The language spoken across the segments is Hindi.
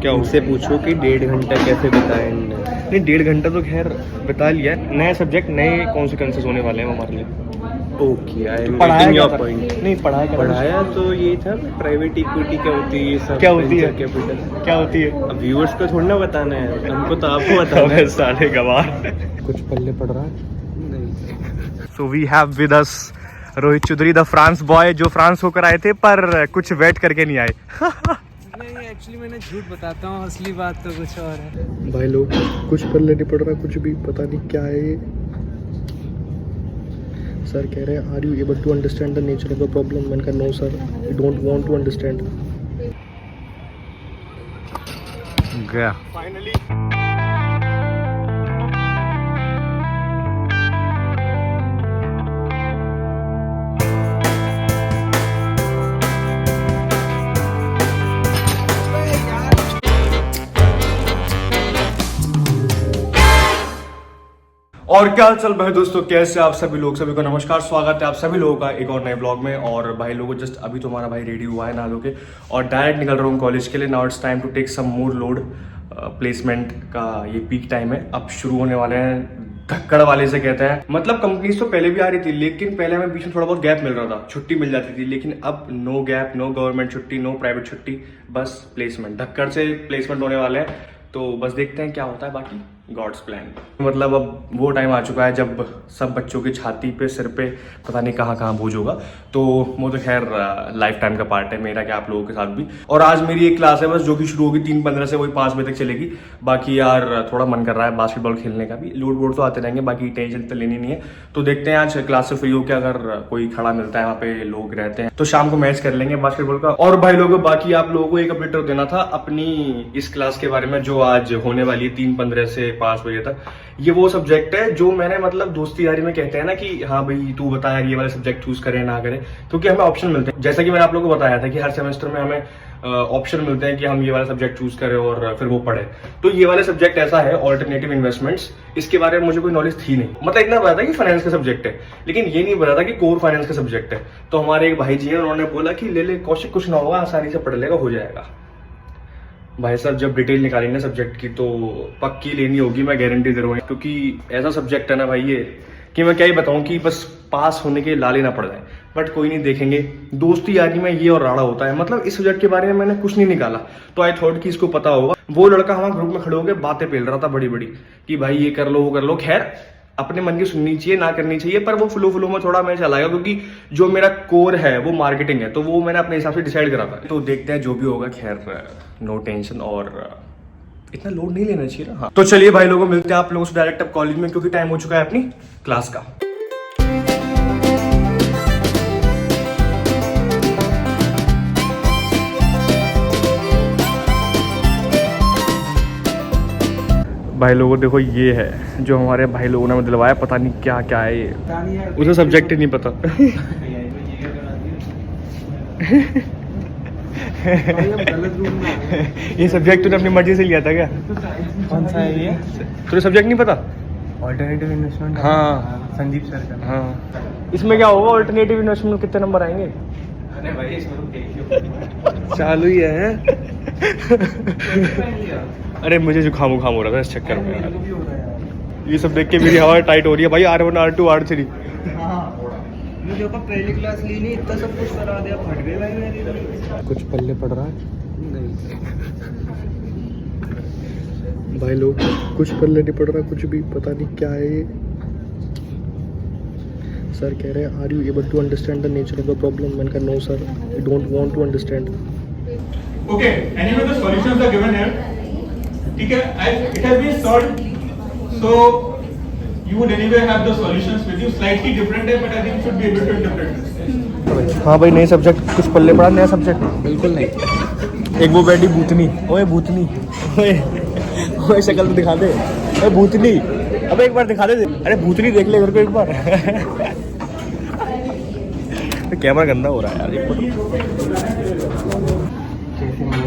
क्या उनसे पूछो कि 1.5 घंटा कैसे बिताया इनने। नहीं 1.5 घंटा तो खैर बिता लिया है। नए सब्जेक्ट नए कॉन्सिक्वेंसेस होने वाले हैं हमारे लिए। ओके, आई एम पढ़ाया गेटिंग क्या योर था? पॉइंट। नहीं पढ़ाया क्या था? पढ़ाया तो ये था प्राइवेट इक्विटी क्या होती है, ये सब क्या होती है? कैपिटल क्या होती है? अब व्यूअर्स को थोड़ी ना बताना है, हमको तो आपको बताना है। साले गवार। कुछ पल्ले पड़ रहा है नहीं। So we have with us Rohit Chaudhary the France boy, जो फ्रांस होकर आए थे पर कुछ वेट करके नहीं आए। नहीं, एक्चुअली मैंने झूठ बताता हूँ, असली बात तो कुछ और है। भाई लोग कुछ पल्ले नहीं पड़ रहा, कुछ भी पता नहीं क्या है ये। सर कह रहे हैं are you able to understand the nature of the problem. मैंने कहा no sir, I don't want to understand. गया फाइनली और क्या चल भाई दोस्तों, कैसे आप सभी लोग? सभी को नमस्कार, स्वागत है आप सभी लोगों का एक और नए ब्लॉग में। और भाई लोगों जस्ट अभी तो हमारा भाई रेडी हुआ है नहा धो के और डायरेक्ट निकल रहा हूँ कॉलेज के लिए। Now it's time to take some more load. Placement का ये पीक टाइम है, अब शुरू होने वाले हैं। धक्कड़ वाले से कहते हैं, मतलब कंपनीज तो पहले भी आ रही थी, लेकिन पहले हमें बीच में थोड़ा बहुत गैप मिल रहा था, छुट्टी मिल जाती थी। लेकिन अब नो गैप, नो गवर्नमेंट छुट्टी, नो प्राइवेट छुट्टी, बस प्लेसमेंट। धक्कड़ से प्लेसमेंट होने वाले हैं, तो बस देखते हैं क्या होता है, बाकी गॉड्स प्लान। मतलब अब वो टाइम आ चुका है जब सब बच्चों की छाती पे, सिर पे पता नहीं कहाँ कहाँ बोझ होगा। तो वो तो खैर लाइफ टाइम का पार्ट है मेरा, क्या आप लोगों के साथ भी। और आज मेरी एक क्लास है बस, जो कि शुरू होगी 3:15 से, वही 5 बजे तक चलेगी। बाकी यार थोड़ा मन कर रहा है बास्केटबॉल खेलने का भी। लोड वोड तो आते रहेंगे, बाकी टेंशन तो लेनी नहीं है। तो देखते हैं आज क्लास से फ्री होकर अगर कोई खड़ा मिलता है, वहाँ पे लोग रहते हैं, तो शाम को मैच कर लेंगे बास्केटबॉल का। और भाई लोगों, बाकी आप लोगों को एक अपडेट देना था अपनी इस क्लास के बारे में, जो आज होने वाली है 3:15 से 5 बजे तक। ये वो सब्जेक्ट है जो मैंने, मतलब दोस्ती यारी में कहते हैं ना कि हाँ भाई तू बता यार ये वाले सब्जेक्ट चूज करें ना करें, क्योंकि हमें ऑप्शन मिलते हैं। जैसा कि मैंने आप लोगों को बताया था कि हर सेमेस्टर में हमें ऑप्शन मिलते हैं कि हम ये वाला सब्जेक्ट चूज करें और फिर वो पढ़े। तो ये वाला सब्जेक्ट ऐसा है, ऑल्टरनेटिव इन्वेस्टमेंट्स। इसके बारे में मुझे कोई नॉलेज थी नहीं, मतलब इतना पता था कि फाइनेंस का सब्जेक्ट है, लेकिन ये नहीं पता था कि कोर फाइनेंस का सब्जेक्ट है। तो हमारे एक भाई जी हैं, उन्होंने बोला कि ले ले कौशिक, कुछ ना होगा, आसानी से पढ़ लेगा, हो जाएगा। भाई साहब जब डिटेल निकाली ना सब्जेक्ट की, तो पक्की लेनी होगी, मैं गारंटी दे रहा हूँ। क्योंकि ऐसा सब्जेक्ट है ना भाई ये, कि मैं क्या ही बताऊं कि बस पास होने के लाले ना पड़ जाए। बट कोई नहीं, देखेंगे। दोस्ती यारी में ये और राड़ा होता है। मतलब इस सब्जेक्ट के बारे में मैंने कुछ नहीं निकाला, तो आई थॉट कि इसको पता होगा। वो लड़का हमारे ग्रुप में खड़े होकर बातें पेल रहा था बड़ी बड़ी, कि भाई ये कर लो वो कर लो। खैर अपने मन की सुननी चाहिए, ना करनी चाहिए, पर वो फ्लो में थोड़ा मैं चलाएगा, क्योंकि जो मेरा कोर है वो मार्केटिंग है, तो वो मैंने अपने हिसाब से डिसाइड करा था। तो देखते हैं जो भी होगा, खैर नो टेंशन, और इतना लोड नहीं लेना चाहिए ना। हाँ तो चलिए भाई लोगों, मिलते हैं आप लोगों से डायरेक्ट अब कॉलेज में, क्योंकि टाइम हो चुका है अपनी क्लास का। भाई लोगों देखो, ये है जो हमारे भाई लोगों ने हमें दिलवाया, पता नहीं क्या क्या है ये, उसे सब्जेक्ट ही नहीं पता। ये सब्जेक्ट तूने अपनी मर्जी से लिया था क्या? कौन सा है ये? तुझे सब्जेक्ट नहीं पता? Alternative investment. हाँ संदीप सर का। हाँ, इसमें क्या होगा? ऑल्टरनेटिव इन्वेस्टमेंट में कितने नंबर आएंगे? अरे भाई इसमें चालू ही है। अरे मुझे जुकाम हो रहा था इस चक्कर में यार। ये सब देख के मेरी हवा टाइट हो रही है भाई। R1 R2 R3। मुझे पहली क्लास ली नहीं, इतना सब कुछ करा दिया, फट गए भाई मेरी। कुछ पल्ले पड़ रहा है नहीं। भाई लोग कुछ पल्ले नहीं पड़ रहा, कुछ भी पता नहीं क्या है ये। सर कह रहे हैं are you able to understand the nature of the problem. मैंने कहा no sir, I don't want to understand. Okay, anyway the solutions are given here. ठीक है, it has been solved, so you would anyway have the solutions with you. Slightly different है, but I think should be able to interpret this. हाँ भाई, नए सब्जेक्ट कुछ पल्ले पड़ा? नया सब्जेक्ट बिल्कुल नहीं। एक वो बैठी भूतनी। ओए भूतनी, ओए शक्ल तो दिखा दे। ओए भूतनी, अब एक बार दिखा दे। अरे भूतनी देख ले इधर को एक बार। कैमरा गंदा हो रहा है यार, एक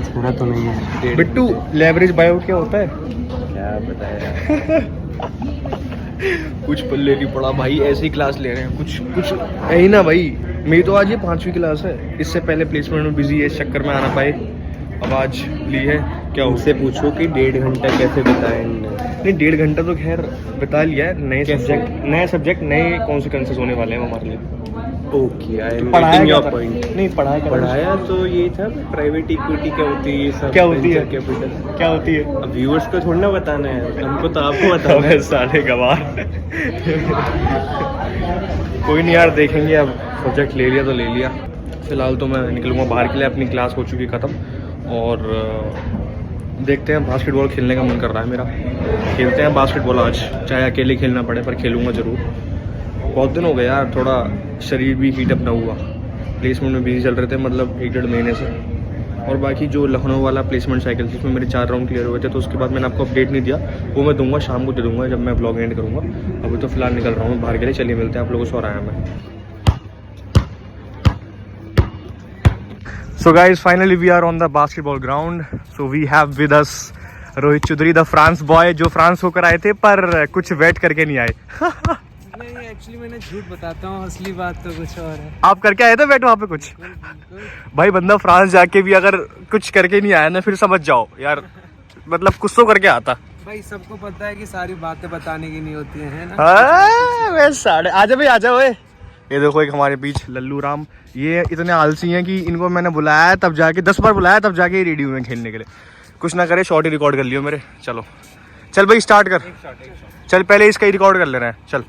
पूरा तो नहीं है। बिट्टू, लेवरेज बायोट क्या होता है? क्या बताया? कुछ पल्ले नहीं पड़ा भाई, ऐसे ही क्लास ले रहे हैं। कुछ है ही ना भाई। मेरी तो आज ये 5वीं क्लास है, इससे पहले प्लेसमेंट में बिजी है, इस चक्कर में आना पाए। आवाज़ ली है। क्या हो उनसे पूछो कि 1.5 घंटा कैसे बिताया इनने। नहीं, 1.5 घंटा तो खैर बिता लिया है। नए सब्जेक्ट नए कॉन्सिक्वेंसेस होने वाले हैं हमारे लिए। ओके, आई एम पढ़ाया गेटिंग क्या योर था? पॉइंट। नहीं, पढ़ाया तो ये था प्राइवेट इक्विटी क्या होती है, ये सब क्या होती है? कैपिटल। क्या होती है? अब व्यूअर्स को थोड़ी ना बताना है, हमको तो आपको बताना है। अबे साले गवार। कोई नहीं यार, देखेंगे। अब प्रोजेक्ट ले लिया तो ले लिया। फिलहाल तो मैं निकलूँगा बाहर के लिए, अपनी क्लास हो चुकी ख़त्म। और देखते हैं, बास्केटबॉल खेलने का मन कर रहा है मेरा। खेलते हैं बास्केटबॉल आज, चाहे अकेले खेलना पड़े, पर खेलूँगा ज़रूर। बहुत दिन हो गए यार, थोड़ा शरीर भी हीट अप ना हुआ। प्लेसमेंट में बिजी चल रहे थे, मतलब 1-1.5 महीने से। और बाकी जो लखनऊ वाला प्लेसमेंट साइकिल थी, उसमें मेरे 4 राउंड क्लियर हुए थे, तो उसके बाद मैंने आपको अपडेट नहीं दिया। वो मैं दूंगा, शाम को दे दूंगा जब मैं ब्लॉग एंड करूँगा। अभी तो फिलहाल निकल रहा हूँ बाहर के लिए। चलिए मिलते हैं आप लोगों से, और आया मैं। So guys, finally we are on the basketball ground. So we have with us Rohit Chaudhary, the France boy, जो फ्रांस होकर आए थे पर कुछ वेट करके नहीं आए। नहीं, एक्चुअली मैंने झूठ बताता हूँ, असली बात तो कुछ और है। आप करके आए थे वेट वहाँ पे कुछ? भाई बंदा फ्रांस जाके भी अगर कुछ करके नहीं आया ना, फिर समझ जाओ यार, मतलब कुछ तो करके आता। भाई सबको पता है कि सारी बातें बताने की नहीं होती हैं, है ना? मैं साढ़े आजा भाई, आजा ओए। ये देखो एक हमारे बीच लल्लू राम, ये इतने आलसी हैं कि इनको मैंने बुलाया तब जाके, 10 बार बुलाया तब जाके रेडी हुए खेलने के लिए। कुछ ना करे, शॉर्ट ही रिकॉर्ड कर लियो मेरे। चलो चल भाई, स्टार्ट कर। चल पहले इसका ही रिकॉर्ड कर ले रहे हैं, चल।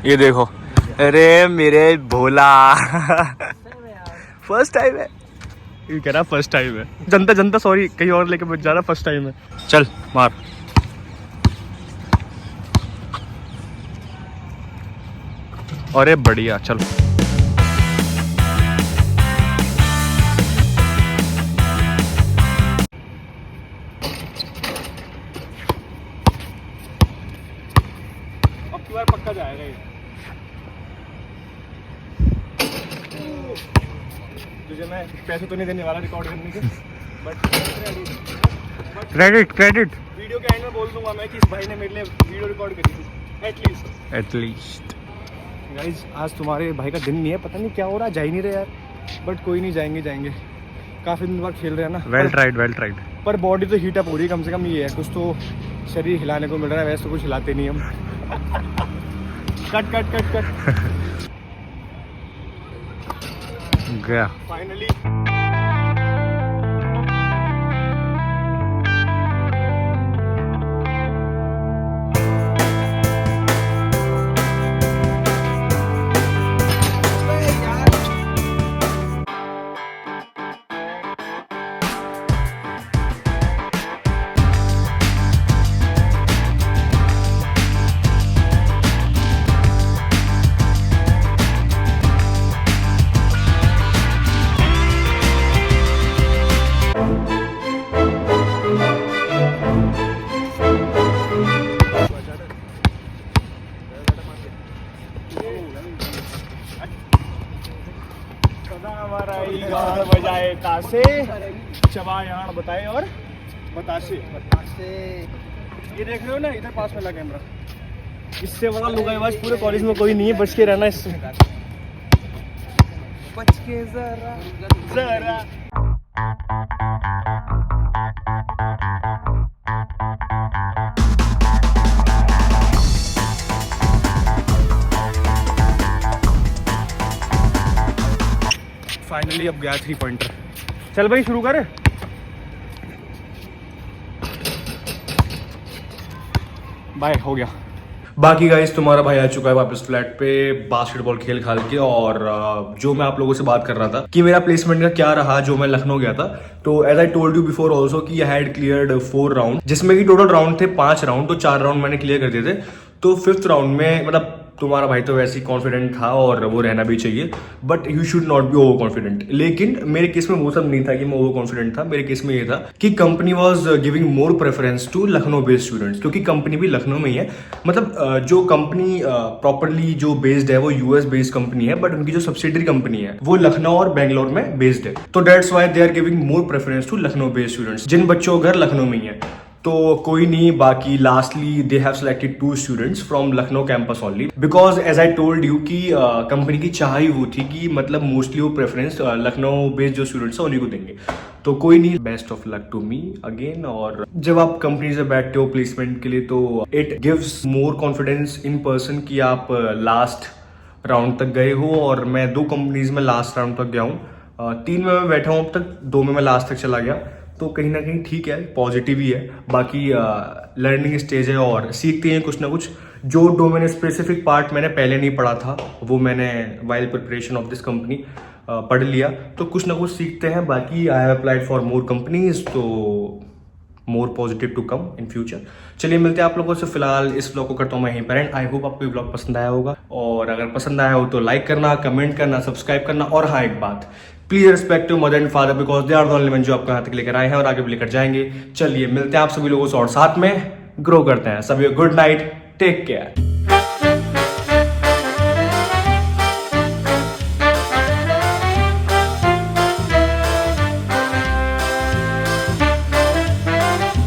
ये देखो, अरे मेरे भोला। फर्स्ट टाइम है ये, कह रहा फर्स्ट टाइम है। जनता सॉरी, कहीं और लेके बच जा रहा, फर्स्ट टाइम है। चल मार। अरे बढ़िया, चलो। अब की बार पक्का जाएगा ये। तुझे मैं पैसे तो नहीं देने वाला रिकॉर्ड करने के, बट क्रेडिट वीडियो के एंड में बोल दूंगा मैं कि इस भाई ने मेरे लिए वीडियो रिकॉर्ड करी थी, एटलीस्ट। गाइज आज तुम्हारे भाई का दिन नहीं है, पता नहीं क्या हो रहा है, जा ही नहीं रहे यार। बट कोई नहीं, जाएंगे। काफ़ी दिन बाद खेल रहे हैं ना। Well tried. पर बॉडी तो हीट अप हो रही है, कम से कम ये है, कुछ तो शरीर हिलाने को मिल रहा है। वैसे तो कुछ हिलाते नहीं हम। कट गया फाइनली। बजाए तासे, चबायान बताए और बतासे। ये देख रहे हो ना, इधर पास वाला कैमरा, इससे बड़ा लुगाईबाज पूरे कॉलेज में कोई नहीं है। बच के रहना इससे, बच के जरा। फाइनली अब गया 3 पॉइंटर। चल भाई शुरू कर। बाय, हो गया। बाकी गाइस तुम्हारा भाई आ चुका है वापस फ्लैट पे बास्केटबॉल खेल खाल के। और जो मैं आप लोगों से बात कर रहा था कि मेरा प्लेसमेंट का क्या रहा, जो मैं लखनऊ गया था। तो as I told you before also कि आई हैड क्लियर्ड 4 राउंड, जिसमें कि टोटल राउंड थे 5 राउंड। तो 4 राउंड मैंने क्लियर कर दिए थे। तो 5th राउंड में मतलब तुम्हारा भाई तो वैसे ही कॉन्फिडेंट था, और वो रहना भी चाहिए, but you should not be over confident. लेकिन मेरे केस में वो सब नहीं था कि मैं ओवर कॉन्फिडेंट था। मेरे केस में ये था कि company was giving more preference to Lucknow based students, क्योंकि कंपनी भी लखनऊ में ही है। मतलब जो कंपनी प्रॉपरली जो बेस्ड है वो यूएस बेस्ड कंपनी है, बट उनकी जो सब्सिडरी कंपनी है वो लखनऊ और बेंगलोर में बेस्ड है। तो that's why they are giving more preference to Lucknow based students, जिन बच्चों का घर लखनऊ में ही है। तो कोई नहीं, बाकी lastly they have selected 2 students from Lucknow campus only, because as I told you कि कंपनी की चाह ही वो थी कि मतलब मोस्टली वो प्रेफरेंस लखनऊ बेस्ड जो स्टूडेंट्स हैं उन्हीं को देंगे। तो कोई नहीं, best of luck to me again. और जब आप कंपनी से बैठते हो प्लेसमेंट के लिए तो it gives more confidence in person कि आप लास्ट राउंड तक गए हो। और मैं 2 कंपनीज में लास्ट राउंड तक गया हूँ, 3 में मैं बैठा हूँ अब तक, 2 में मैं लास्ट तक चला गया। तो कहीं ना कहीं ठीक है, पॉजिटिव ही है। बाकी लर्निंग स्टेज है और सीखते हैं कुछ ना कुछ। जो डोमेन स्पेसिफिक पार्ट मैंने पहले नहीं पढ़ा था वो मैंने while preparation of this company पढ़ लिया, तो कुछ ना कुछ सीखते हैं। बाकी I have applied for more companies, तो more positive to come in future. चलिए मिलते हैं आप लोगों से। फिलहाल इस ब्लॉग को करता हूँ मैं यहीं पर एंड। आई होप आपको ये ब्लॉग पसंद आया होगा, और अगर पसंद आया हो तो लाइक करना, कमेंट करना, सब्सक्राइब करना। और हाँ, एक बात, please respect to mother and father, because they are the only one जो आपको यहाँ तक लेकर आए हैं और आगे भी लेकर जाएंगे। चलिए मिलते हैं आप सभी लोगों से और साथ में ग्रो करते हैं। सभी गुड नाइट, टेक केयर।